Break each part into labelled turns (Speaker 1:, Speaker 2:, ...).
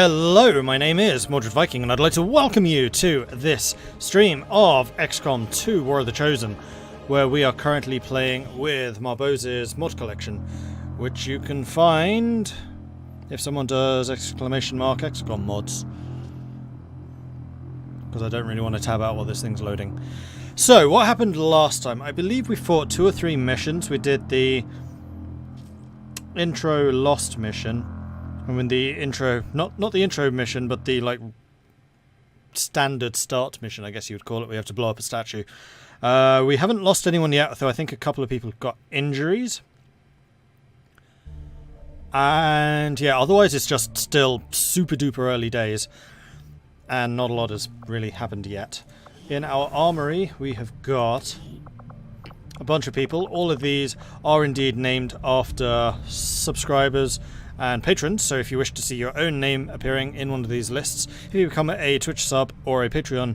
Speaker 1: Hello, my name is Mordred Viking, and I'd like to welcome you to this stream of XCOM 2 War of the Chosen, where we are currently playing with Marbozir's mod collection, which you can find if someone does !XCOM mods. Because I don't really want to tab out while this thing's loading. So, what happened last time? I believe we fought 2 or 3 missions. We did the intro Lost mission. I mean the intro, not the intro mission, but the like standard start mission, I guess you would call it. We have to blow up a statue. We haven't lost anyone yet, though I think a couple of people got injuries. And yeah, otherwise it's just still super duper early days. And not a lot has really happened yet. In our armory, we have got a bunch of people. All of these are indeed named after subscribers and patrons, so if you wish to see your own name appearing in one of these lists, if you become a Twitch sub or a Patreon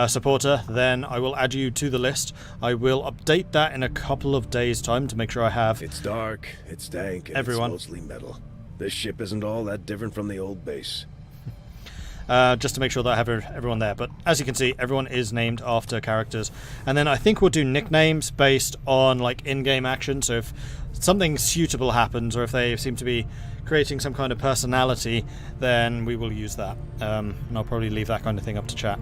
Speaker 1: supporter, then I will add you to the list. I will update that in a couple of days' time to make sure I have
Speaker 2: It's dark, it's dank, and
Speaker 1: everyone.
Speaker 2: It's mostly metal. This ship isn't all that different from the old base.
Speaker 1: Just to make sure that I have everyone there. But as you can see, everyone is named after characters. And then I think we'll do nicknames based on like in-game action. So if something suitable happens, or if they seem to be creating some kind of personality, then we will use that. And I'll probably leave that kind of thing up to chat.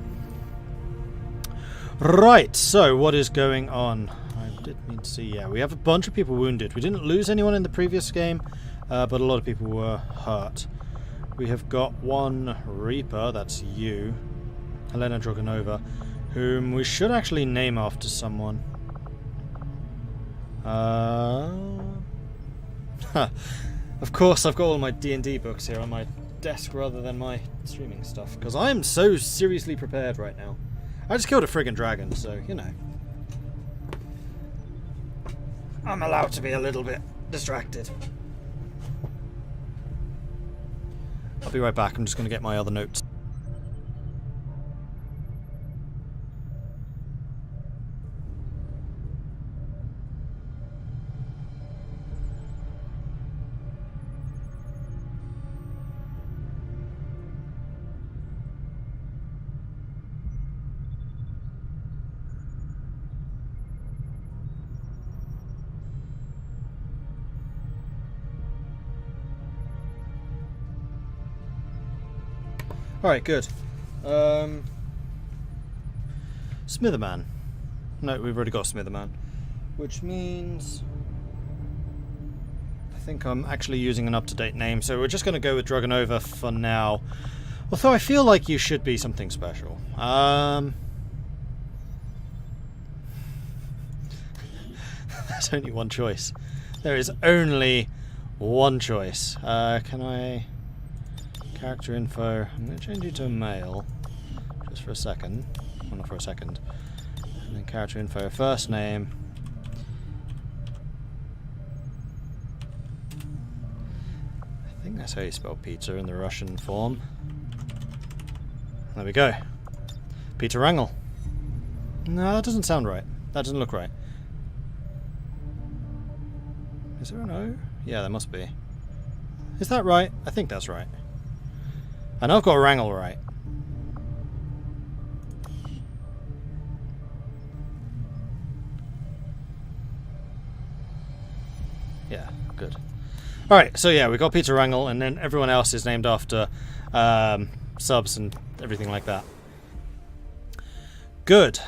Speaker 1: Right, so what is going on? I did mean to see, yeah, we have a bunch of people wounded. We didn't lose anyone in the previous game, but a lot of people were hurt. We have got one Reaper, that's you, Helena Dragonova, whom we should actually name after someone. Of course, I've got all my D&D books here on my desk rather than my streaming stuff, because I'm so seriously prepared right now. I just killed a friggin' dragon, so, you know. I'm allowed to be a little bit distracted. I'll be right back, I'm just going to get my other notes. Alright, good. Smitherman. No, we've already got Smitherman. Which means I think I'm actually using an up-to-date name, so we're just going to go with Dragonova for now. Although I feel like you should be something special. There's only one choice. There is only one choice. Can I... Character info, I'm going to change you to a male, just for a second, well not for a second, and then character info, first name, I think that's how you spell pizza in the Russian form, there we go, Peter Wrangel. No, that doesn't sound right, that doesn't look right. Is there an O? Yeah, there must be. Is that right? I think that's right. I know I've got Wrangel right. Yeah, good. Alright, so yeah, we got Peter Wrangel, and then everyone else is named after subs and everything like that. Good.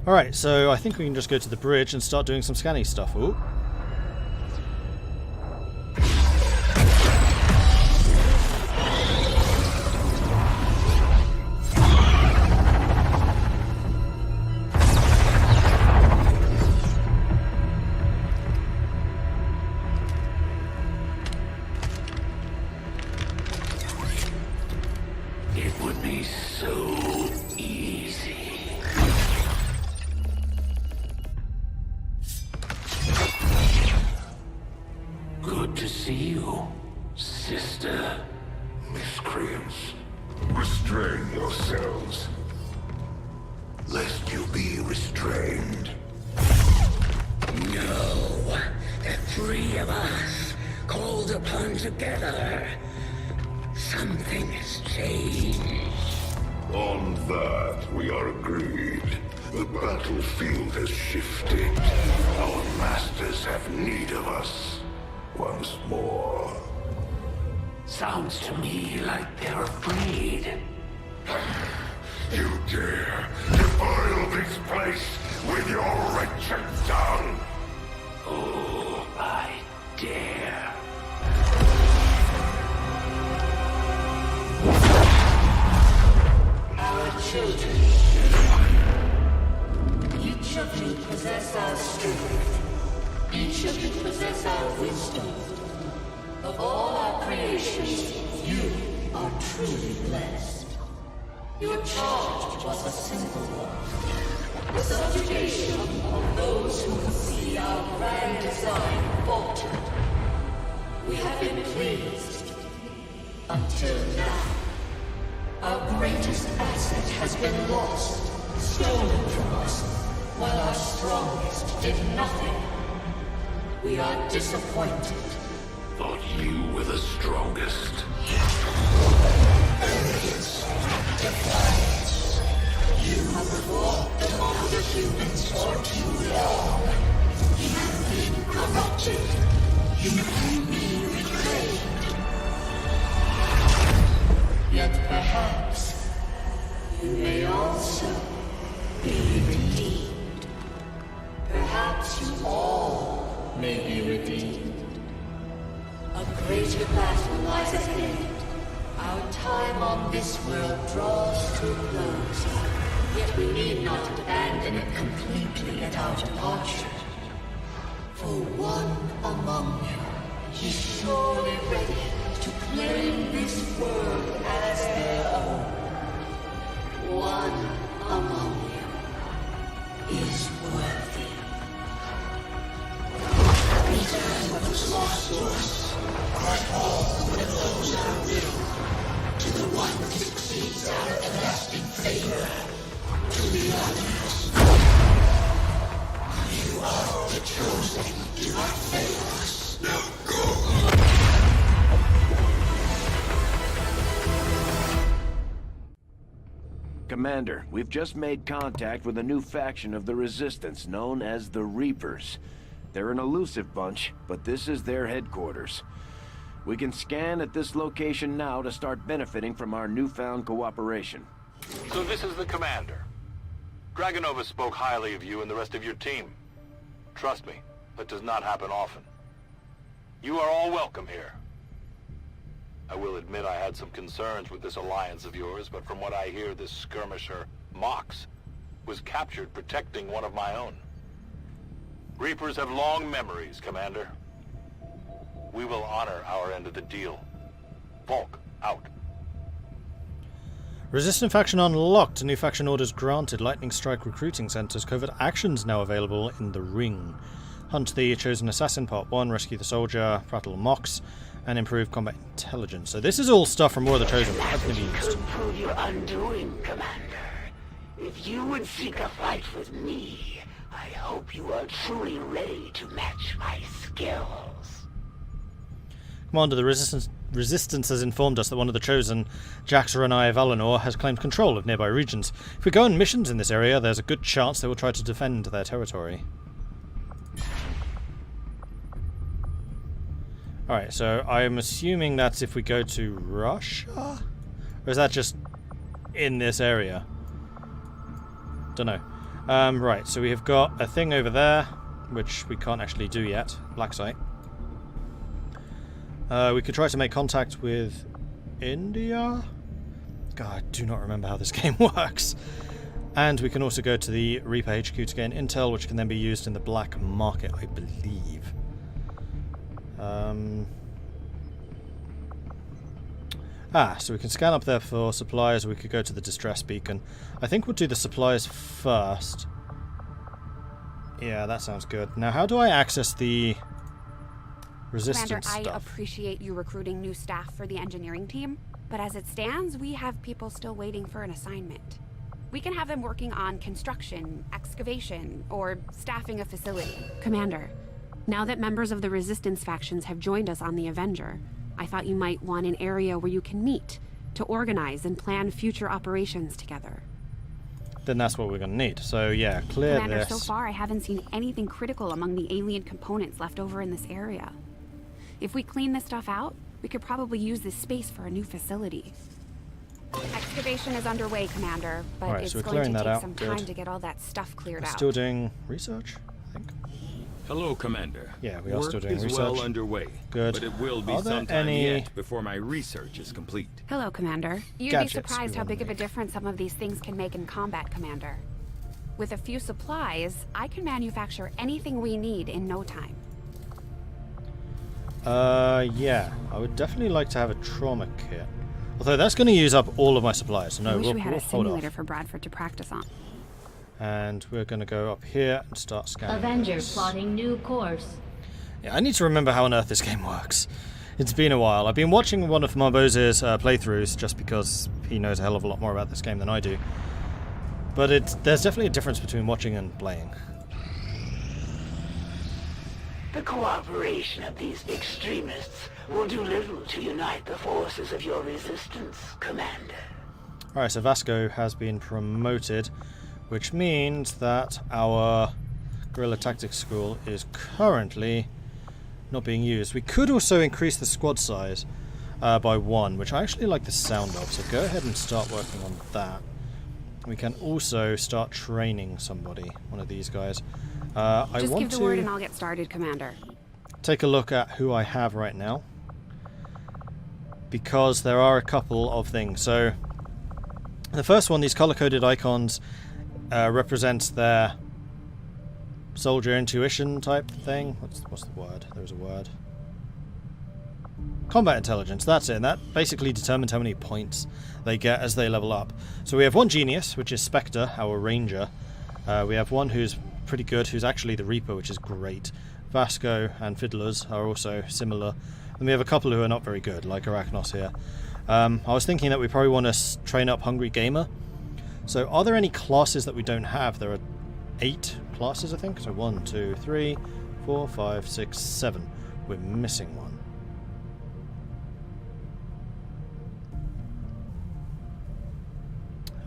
Speaker 1: Alright, so I think we can just go to the bridge and start doing some scanning stuff. Ooh.
Speaker 3: Three of us, called upon together. Something has changed.
Speaker 4: On that, we are agreed. The battlefield has shifted. Our masters have need of us. Once more.
Speaker 3: Sounds to me like they're afraid.
Speaker 4: You dare defile this place with your wretched tongue?
Speaker 3: Oh, I dare. Our children. Each of you possess our strength. Each of you possess our wisdom. Of all our creations, you are truly blessed. Your charge was a simple one. The subjugation of those who would see our grand design falter. We have been pleased. Until now. Our greatest asset has been lost, stolen from us, while our strongest did nothing. We are disappointed.
Speaker 4: Thought you were the strongest.
Speaker 3: Arrogance, defiance. You have fought among the humans for too long. You have been corrupted. You can be reclaimed. Yet perhaps you may also be redeemed. Perhaps you all may be redeemed. A greater battle lies ahead. Our time on this world draws to a close. Yet we need not abandon it completely at our departure. For one among you is surely ready to claim this world as their own. One among you is worthy. Return what was lost to us, grant all and those that are willing, to the one who succeeds our everlasting favor, to the others. You are the chosen, do not fail us. Now go!
Speaker 2: Commander, we've just made contact with a new faction of the Resistance known as the Reapers. They're an elusive bunch, but this is their headquarters. We can scan at this location now to start benefiting from our newfound cooperation.
Speaker 5: So this is the commander. Dragonova spoke highly of you and the rest of your team. Trust me, that does not happen often. You are all welcome here. I will admit I had some concerns with this alliance of yours, but from what I hear, this skirmisher, Mox, was captured protecting one of my own. Reapers have long memories, Commander. We will honor our end of the deal. Volk, out.
Speaker 1: Resistant faction unlocked. New faction orders granted. Lightning Strike recruiting centers. Covert actions now available in the ring. Hunt the chosen assassin, part 1. Rescue the soldier, prattle Mox, and improve combat intelligence. So this is all stuff from War of the Chosen that hasn't been used.
Speaker 3: Could prove your undoing, Commander. If you would seek a fight with me, I hope you are truly ready to match my skills.
Speaker 1: Commander, the Resistance has informed us that one of the chosen, Jaxaranai of Valinor, has claimed control of nearby regions. If we go on missions in this area, there's a good chance they will try to defend their territory. Alright, so I'm assuming that's if we go to Russia? Or is that just in this area? Dunno. Right, so we have got a thing over there, which we can't actually do yet. Black site. We could try to make contact with India? God, I do not remember how this game works. And we can also go to the Reaper HQ to gain intel, which can then be used in the black market, I believe. So we can scan up there for supplies, or we could go to the distress beacon. I think we'll do the supplies first. Yeah, that sounds good. Now, how do I access the resistance
Speaker 6: Commander,
Speaker 1: stuff?
Speaker 6: I appreciate you recruiting new staff for the engineering team, but as it stands, we have people still waiting for an assignment. We can have them working on construction, excavation, or staffing a facility. Commander, now that members of the Resistance factions have joined us on the Avenger, I thought you might want an area where you can meet, to organize and plan future operations together.
Speaker 1: Then that's what we're going to need. So yeah, clear
Speaker 6: Commander,
Speaker 1: this.
Speaker 6: so far I haven't seen anything critical among the alien components left over in this area. If we clean this stuff out, we could probably use this space for a new facility. Excavation is underway, Commander, but
Speaker 1: Alright,
Speaker 6: it's
Speaker 1: so we're
Speaker 6: going
Speaker 1: clearing
Speaker 6: to
Speaker 1: that
Speaker 6: take
Speaker 1: out.
Speaker 6: some
Speaker 1: Good.
Speaker 6: time to get all that stuff cleared
Speaker 1: We're
Speaker 6: out.
Speaker 1: still doing research, I think.
Speaker 7: Hello, Commander.
Speaker 1: Yeah, we are still doing
Speaker 7: Work is
Speaker 1: research.
Speaker 7: well underway.
Speaker 1: Good.
Speaker 7: But it will be
Speaker 1: Are there
Speaker 7: some time
Speaker 1: any-
Speaker 7: yet before my research is complete.
Speaker 6: Hello, Commander. You'd
Speaker 1: Gadgets
Speaker 6: be surprised
Speaker 1: we
Speaker 6: how
Speaker 1: wanna
Speaker 6: big of a
Speaker 1: make.
Speaker 6: difference some of these things can make in combat, Commander. With a few supplies, I can manufacture anything we need in no time.
Speaker 1: Yeah, I would definitely like to have a trauma kit. Although that's going to use up all of my supplies. So no,
Speaker 6: I wish
Speaker 1: we'll
Speaker 6: we had a
Speaker 1: hold
Speaker 6: simulator
Speaker 1: off.
Speaker 6: for Bradford to practice on.
Speaker 1: And we're going to go up here and start scanning.
Speaker 8: Avenger
Speaker 1: this.
Speaker 8: plotting new course.
Speaker 1: Yeah, I need to remember how on earth this game works. It's been a while. I've been watching one of Marbozir's playthroughs just because he knows a hell of a lot more about this game than I do. But there's definitely a difference between watching and playing.
Speaker 9: The cooperation of these extremists will do little to unite the forces of your resistance, Commander.
Speaker 1: Alright, so Vasco has been promoted, which means that our Guerrilla Tactics School is currently not being used. We could also increase the squad size by 1, which I actually like the sound of, so go ahead and start working on that. We can also start training somebody, one of these guys. I
Speaker 6: Just
Speaker 1: want
Speaker 6: give the
Speaker 1: to
Speaker 6: word and I'll get started, Commander.
Speaker 1: take a look at who I have right now, because there are a couple of things. So the first one, these color-coded icons represents their soldier intuition type thing. What's the word? There's a word. Combat intelligence, that's it. And that basically determines how many points they get as they level up. So we have one genius, which is Spectre, our ranger. We have one who's pretty good, who's actually the Reaper, which is great. Vasco and Fiddlers are also similar. And we have a couple who are not very good, like Arachnos here. I was thinking that we probably want to train up Hungry Gamer. So are there any classes that we don't have? There are 8 classes, I think. So 1, 2, 3, 4, 5, 6, 7. We're missing one.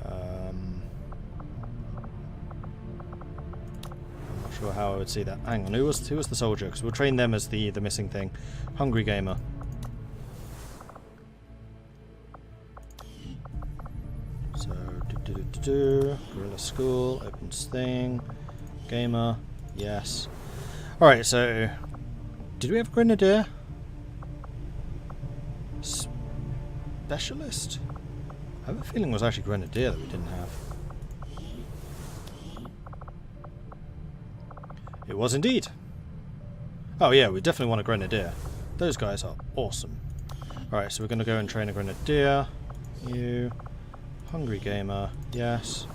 Speaker 1: I'm not sure how I would see that. Hang on, who was the soldier? Because we'll train them as the missing thing. Hungry Gamer. So Guerrilla School, opens thing, Gamer, yes. Alright, so did we have Grenadier? Specialist? I have a feeling it was actually Grenadier that we didn't have. It was indeed. Oh yeah, we definitely want a Grenadier. Those guys are awesome. Alright, so we're going to go and train a Grenadier. You. Hungry Gamer, yes.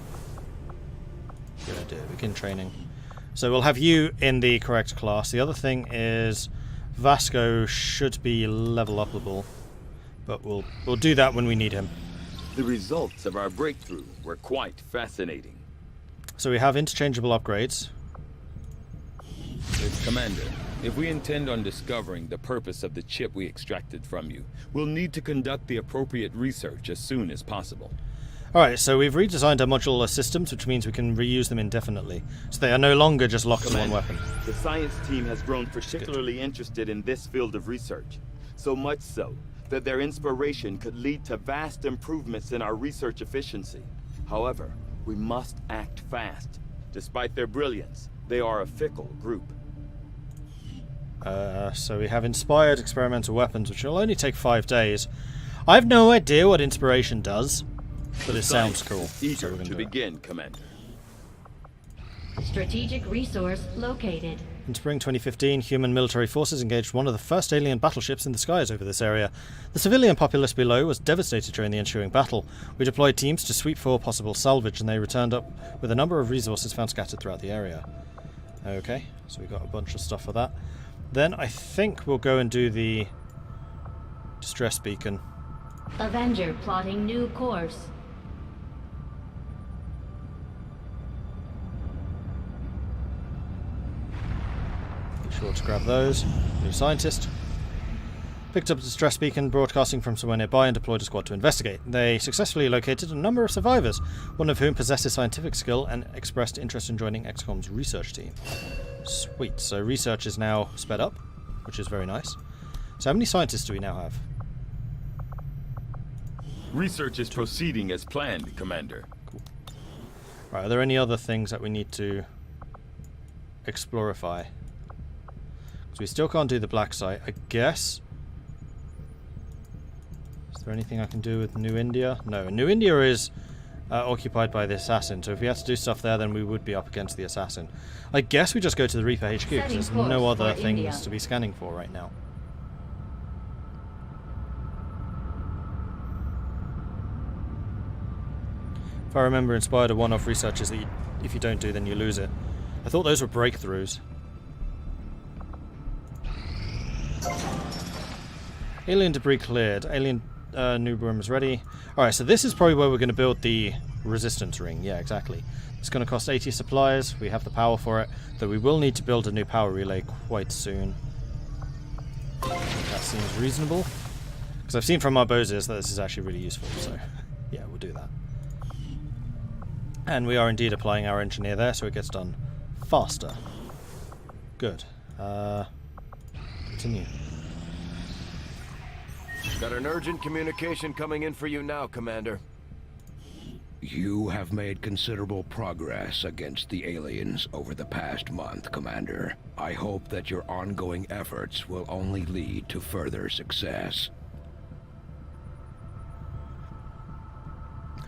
Speaker 1: Good idea, begin training. So we'll have you in the correct class. The other thing is Vasco should be level upable, but we'll do that when we need him.
Speaker 7: The results of our breakthrough were quite fascinating.
Speaker 1: So we have interchangeable upgrades.
Speaker 7: Commander, if we intend on discovering the purpose of the chip we extracted from you, we'll need to conduct the appropriate research as soon as possible.
Speaker 1: Alright, so we've redesigned our modular systems, which means we can reuse them indefinitely. So they are no longer just locked to one weapon.
Speaker 10: The science team has grown particularly interested in this field of research. So much so that their inspiration could lead to vast improvements in our research efficiency. However, we must act fast. Despite their brilliance, they are a fickle group.
Speaker 1: So we have inspired experimental weapons, which will only take 5 days. I have no idea what inspiration does, but it sounds cool.
Speaker 7: Eager
Speaker 1: So we're gonna
Speaker 7: to
Speaker 1: do it.
Speaker 7: begin, Commander.
Speaker 8: Strategic resource located.
Speaker 1: In spring 2015, human military forces engaged one of the first alien battleships in the skies over this area. The civilian populace below was devastated during the ensuing battle. We deployed teams to sweep for possible salvage, and they returned up with a number of resources found scattered throughout the area. Okay, so we got a bunch of stuff for that. Then I think we'll go and do the distress beacon.
Speaker 8: Avenger plotting new course.
Speaker 1: Be sure to grab those. New scientist. Picked up a distress beacon broadcasting from somewhere nearby and deployed a squad to investigate. They successfully located a number of survivors, one of whom possesses scientific skill and expressed interest in joining XCOM's research team. Sweet, so research is now sped up, which is very nice. So how many scientists do we now have?
Speaker 7: Research is proceeding as planned, Commander.
Speaker 1: Cool. Right, are there any other things that we need to explorify? Because we still can't do the black site, I guess. Is there anything I can do with New India? No, New India is occupied by the assassin, so if we had to do stuff there, then we would be up against the assassin. I guess we just go to the Reaper HQ, because there's no other things to be scanning for right now. If I remember, Inspired, a one-off research is that if you don't do, then you lose it. I thought those were breakthroughs. Alien debris cleared. Alien new room is ready. Alright, so this is probably where we're going to build the resistance ring. Yeah, exactly. It's going to cost 80 supplies. We have the power for it. Though we will need to build a new power relay quite soon. That seems reasonable. Because I've seen from Marbozir that this is actually really useful. So, yeah, we'll do that. And we are indeed applying our engineer there, so it gets done faster. Good. Continue.
Speaker 2: Got an urgent communication coming in for you now, Commander.
Speaker 11: You have made considerable progress against the aliens over the past month, Commander. I hope that your ongoing efforts will only lead to further success.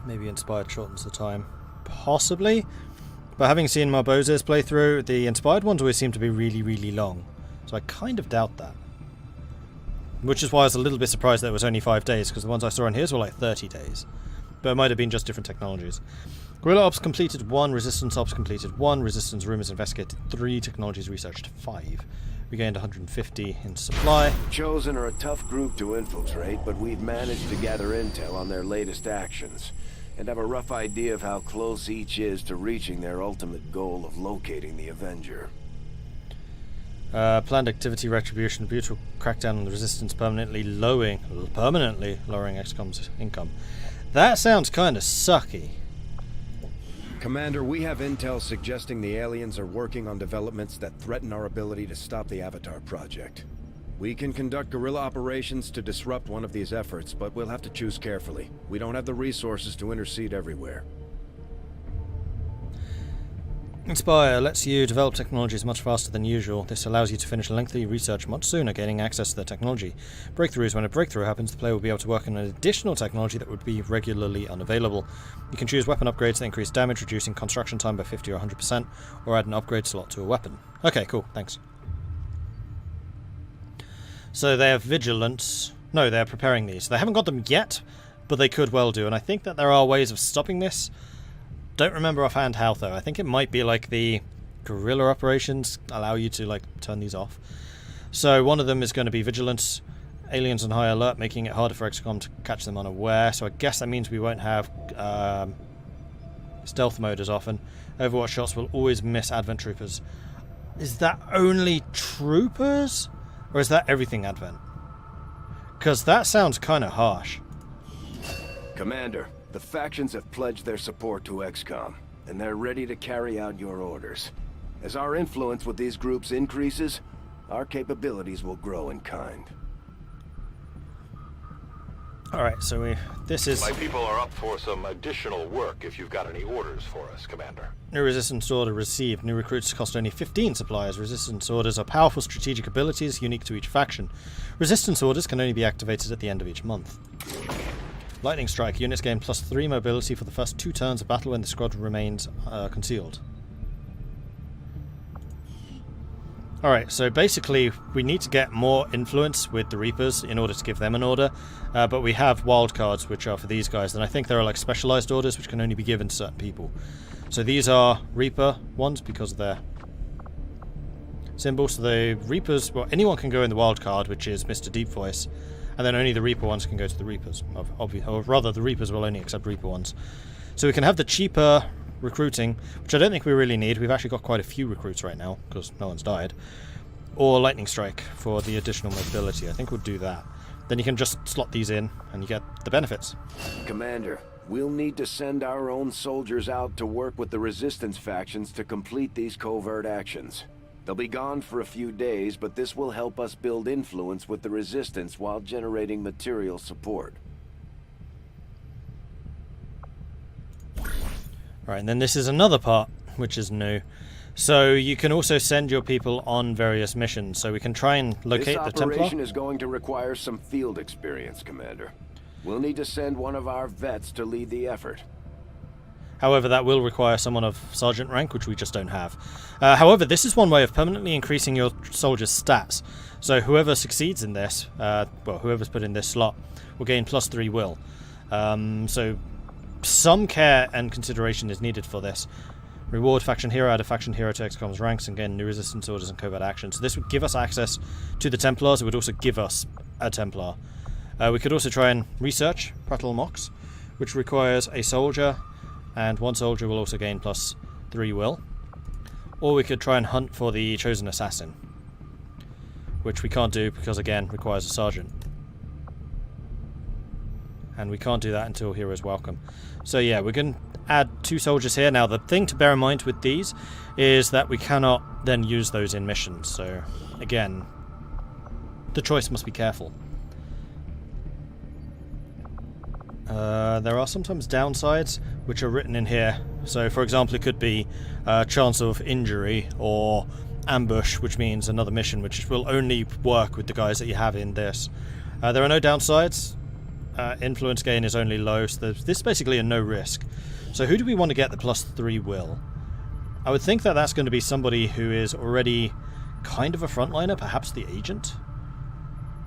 Speaker 1: Maybe Inspired shortens the time. Possibly. But having seen Marbozir's playthrough, the Inspired ones always seem to be really, really long. So I kind of doubt that. Which is why I was a little bit surprised that it was only 5 days, because the ones I saw on his were like 30 days. But it might have been just different technologies. Guerrilla Ops completed 1, Resistance Ops completed 1, Resistance Rumors investigated 3, Technologies researched 5. We gained 150 in supply.
Speaker 2: Chosen are a tough group to infiltrate, but we've managed to gather intel on their latest actions, and have a rough idea of how close each is to reaching their ultimate goal of locating the Avenger.
Speaker 1: Planned activity retribution, brutal crackdown on the resistance, permanently lowering XCOM's income. That sounds kind of sucky.
Speaker 12: Commander, we have intel suggesting the aliens are working on developments that threaten our ability to stop the Avatar project. We can conduct guerrilla operations to disrupt one of these efforts, but we'll have to choose carefully. We don't have the resources to intercede everywhere.
Speaker 1: Inspire lets you develop technologies much faster than usual. This allows you to finish lengthy research much sooner, gaining access to the technology. Breakthroughs. When a breakthrough happens, the player will be able to work on an additional technology that would be regularly unavailable. You can choose weapon upgrades that increase damage, reducing construction time by 50 or 100%, or add an upgrade slot to a weapon. Okay, cool, thanks. So they have vigilance. No, they're preparing these. They haven't got them yet, but they could well do, and I think that there are ways of stopping this. Don't remember offhand how, though. I think it might be like the guerrilla operations allow you to like turn these off. So one of them is going to be vigilance, aliens on high alert, making it harder for XCOM to catch them unaware. So I guess that means we won't have stealth mode as often. Overwatch shots will always miss Advent troopers. Is that only troopers? Or is that everything Advent? Because that sounds kind of harsh.
Speaker 2: Commander, the factions have pledged their support to XCOM, and they're ready to carry out your orders. As our influence with these groups increases, our capabilities will grow in kind.
Speaker 1: Alright, so this is...
Speaker 5: My people are up for some additional work if you've got any orders for us, Commander.
Speaker 1: New resistance order received. New recruits cost only 15 supplies. Resistance orders are powerful strategic abilities unique to each faction. Resistance orders can only be activated at the end of each month. Lightning Strike. Units gain +3 mobility for the first 2 turns of battle when the squad remains concealed. Alright, so basically we need to get more influence with the Reapers in order to give them an order, but we have wildcards which are for these guys, and I think there are like specialized orders which can only be given to certain people. So these are Reaper ones because of their symbol. So the Reapers, well, anyone can go in the wildcard, which is Mr. Deep Voice, and then only the Reaper ones can go to the Reapers. Or rather, the Reapers will only accept Reaper ones. So we can have the cheaper recruiting, which I don't think we really need. We've actually got quite a few recruits right now, because no one's died. or lightning strike for the additional mobility. I think we'll do that. Then you can just slot these in and you get the benefits.
Speaker 2: Commander, we'll need to send our own soldiers out to work with the resistance factions to complete these covert actions. They'll be gone for a few days, but this will help us build influence with the resistance while generating material support.
Speaker 1: Right, and then this is another part which is new. So you can also send your people on various missions. So we can try and locate the Templar.
Speaker 2: This operation is going to require some field experience, Commander. We'll need to send one of our vets to lead the effort.
Speaker 1: However, that will require someone of sergeant rank, which we just don't have. However, this is one way of permanently increasing your soldiers' stats. So whoever succeeds in this, well, whoever's put in this slot, will gain +3 will. So some care and consideration is needed for this. Reward faction hero, add a faction hero to XCOM's ranks and gain new resistance orders and covert actions. So this would give us access to the Templars. It would also give us a Templar. We could also try and research Prattle Mox, which requires a soldier, and one soldier will also gain +3 will. Or we could try and hunt for the Chosen Assassin, which we can't do because, again, requires a sergeant. And we can't do that until Hero's Welcome. So yeah, we're going to add 2 soldiers here. Now the thing to bear in mind with these is that we cannot then use those in missions. So again, the choice must be careful. There are sometimes downsides which are written in here. So for example, it could be chance of injury or ambush, which means another mission which will only work with the guys that you have in this. There are no downsides. Influence gain is only low, so this is basically a no risk. So who do we want to get the +3 will? I would think that that's going to be somebody who is already kind of a frontliner, perhaps the agent.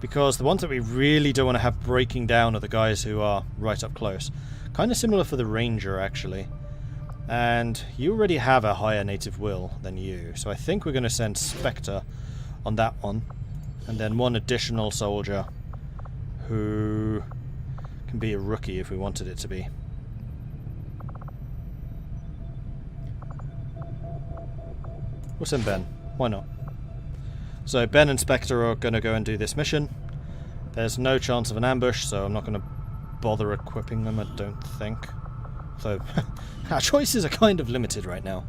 Speaker 1: Because the ones that we really don't want to have breaking down are the guys who are right up close. Kind of similar for the ranger, actually. And you already have a higher native will than you, so I think we're going to send Spectre on that one. And then one additional soldier who can be a rookie if we wanted it to be. We'll send Ben. Why not? So Ben and Spectre are going to go and do this mission. There's no chance of an ambush, so I'm not going to bother equipping them, I don't think. So our choices are kind of limited right now.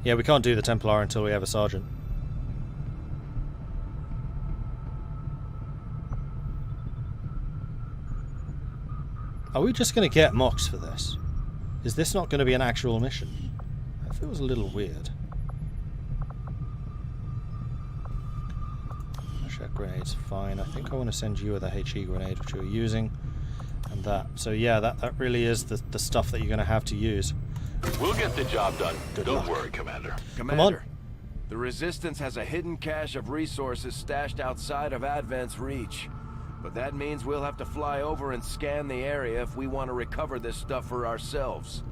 Speaker 1: Yeah, we can't do the Templar until we have a sergeant. Are we just going to get Mox for this? Is this not going to be an actual mission? That feels a little weird. Shot grenades, fine. I think I want to send you with a HE grenade, which you're using. And that. So yeah, that really is the stuff that you're going to have to use.
Speaker 5: We'll get the job done.
Speaker 1: Good
Speaker 5: Don't
Speaker 1: luck.
Speaker 5: worry, Commander.
Speaker 2: Commander, the Resistance has a hidden cache of resources stashed outside of Advent's reach. But that means we'll have to fly over and scan the area if we want to recover this stuff for ourselves.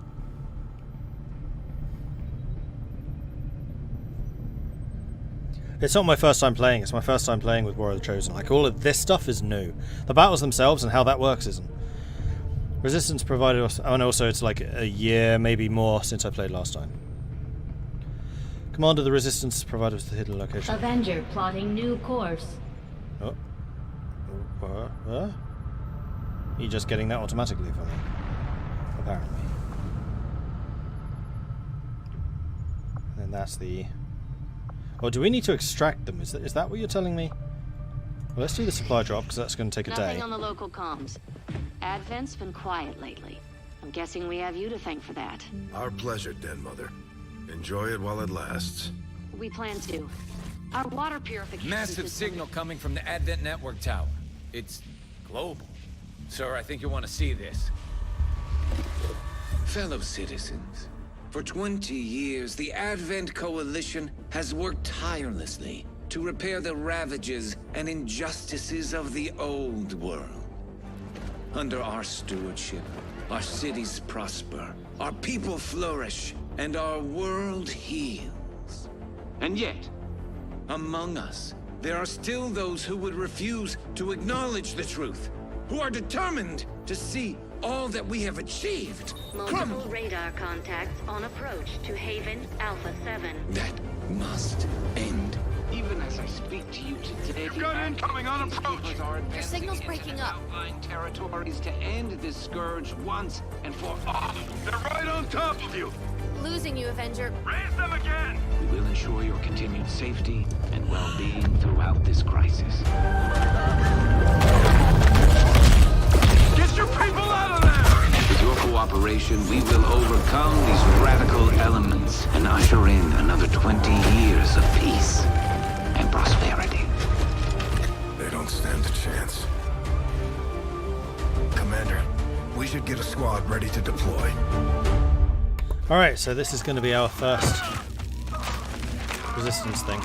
Speaker 1: It's not my first time playing, it's my first time playing with War of the Chosen. Like, all of this stuff is new. The battles themselves and how that works isn't. Resistance provided us... Oh, and also it's like a year, maybe more, since I played last time. Commander, the Resistance provided us the hidden location.
Speaker 8: Avenger plotting new course.
Speaker 1: Oh. You're just getting that automatically for me, apparently. And then that's the... Oh, do we need to extract them? Is that what you're telling me? Well, let's do the supply drop, because that's going to take a day.
Speaker 13: Nothing on the local comms. Advent's been quiet lately. I'm guessing we have you to thank for that.
Speaker 4: Our pleasure, Den Mother. Enjoy it while it lasts.
Speaker 13: We plan to. Our water purification
Speaker 14: Massive
Speaker 13: system...
Speaker 14: signal coming from the Advent network tower. It's global. Sir, I think you want to see this.
Speaker 15: Fellow citizens, for 20 years, the Advent Coalition has worked tirelessly to repair the ravages and injustices of the old world. Under our stewardship, our cities prosper, our people flourish, and our world heals. And yet, among us, there are still those who would refuse to acknowledge the truth, who are determined to see all that we have achieved.
Speaker 13: Multiple radar contacts on approach to Haven Alpha 7.
Speaker 15: That must end.
Speaker 16: Even as I speak to you today,
Speaker 5: You've got incoming on approach.
Speaker 16: Your signal's breaking up. Territories to end this scourge once and for all.
Speaker 5: They're right on top of you.
Speaker 17: Losing you, Avenger.
Speaker 5: Raise them again.
Speaker 16: We will ensure your continued safety and well-being throughout this crisis.
Speaker 5: Get your people out of there!
Speaker 16: With your cooperation, we will overcome these radical elements and usher in another 20 years of peace and prosperity.
Speaker 4: They don't stand a chance. Commander, we should get a squad ready to deploy.
Speaker 1: Alright, so this is going to be our first resistance thing.